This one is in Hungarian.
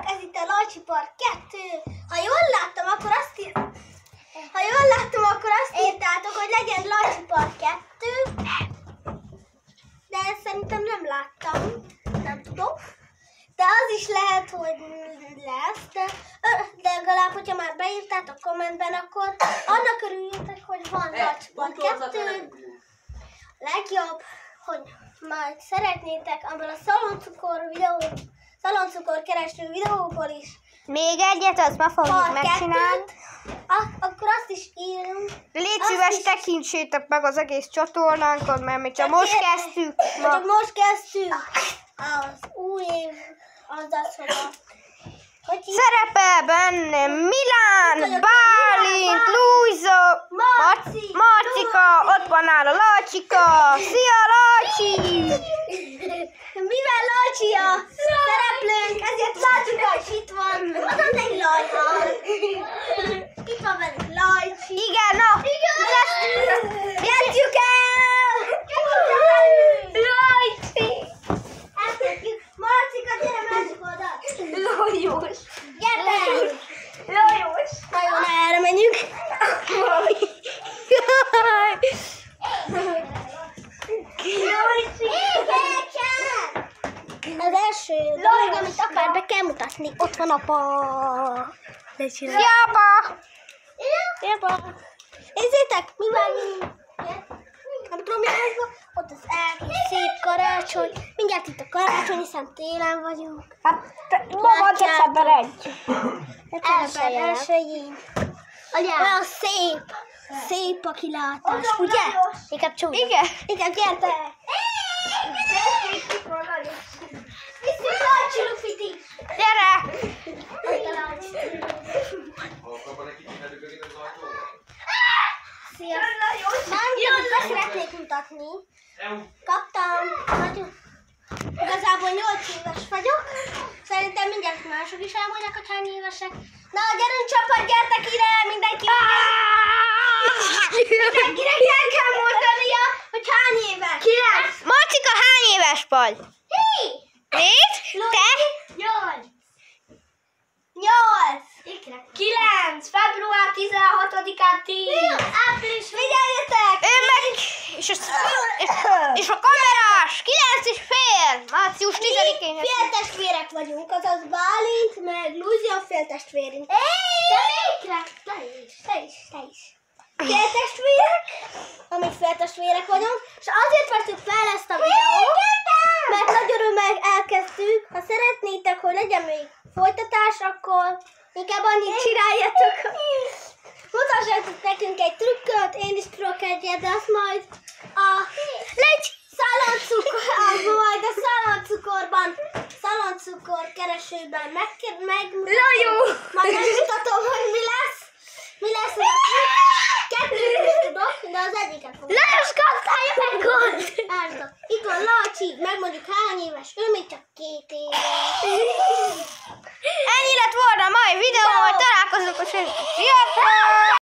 Sziasztok! Ez itt a Lajcsi Park 2. Ha jól láttam, akkor azt írtátok, hogy legyen Lajcsi Park 2. De ezt szerintem nem láttam. Nem tudom. De az is lehet, hogy lesz. De legalább, hogyha már beírtátok kommentben, akkor annak örüljétek, hogy van Lajcsi Park 2. Legjobb, hogy majd szeretnétek abban a szaloncukor kereső videóból is. Még egyet, azt ma fogjuk megcsinálni. Akkor azt is írunk. Légy szíves, tekintsétek meg az egész csatornánkon, mert mi csak most kezdtük. Csak most kezdtük. Az új év, az, hogy szerepel benne Milán, Bálint, Lujza, Marcika, ott van áll a Lajcsika. Szia, Lajcsi! Mivel Lajcsi a szereplőnk, ezért Lajcsika is itt van. Mondom neki Lajcsi. Itt van velünk Lajcsi. Igen, na! Kezdjük el! Lajcsi! Elkezdjük. Marcika, gyere másik oldal. Lajos! Gyere! Lajos! Nagyon erre menjünk. Az első dolog, amit akar, be kell mutatni. Ott van apa. Szia, apa! Szia! Nézzétek, mi van? Nem tudom, mi van. Ott az egész szép karácsony. Mindjárt itt a karácsony, hiszen télen vagyunk. Hát, ma van december 1. December 1-én. Olyan szép a kilátás, ugye? Inkább csúnya. Igen. Inkább gyertek! Viszont Lajcsi Lufit is! Gyere! Sziasztok! Amit be szeretnék mutatni. Kaptam. Igazából 8 éves vagyok. Szerintem mindjárt mások is elmondják, hogy hány évesek. Na, gyerünk csapat, gyertek ide! Mindenki! Mindenkinek el kell mondania, hogy hány éves. 9. Marcika, hány éves vagy? Nézd! Te? 8. 9. Február 16-án 10. Április. Figyeljetek! Ő meg... És a kamerás! 9,5! Március 10-én. Féltestvérek vagyunk, azaz Bálint, meg Lúzia féltestvérünk. Te is. Féltestvérek, amíg féltestvérek vagyunk, és azért vettük fel ezt a videót, mert nagy örömmel elkezdtük. Ha szeretnétek, hogy legyen még folytatás, akkor inkább annyit csináljatok. Mutassatok nekünk egy trükköt, én is tudok egyet, de azt majd a szaloncukorban keresőben megmutatom. Majd megmutatom, hogy mi lesz. Kettőt is tudok, de az egyiket fogom. Lajos, kaptál meg gond! Itt van Lajcsi, megmondjuk hány éves, ő még csak 2 éves. Ennyi lett volna a mai videó, hogy találkozunk a sziasztok!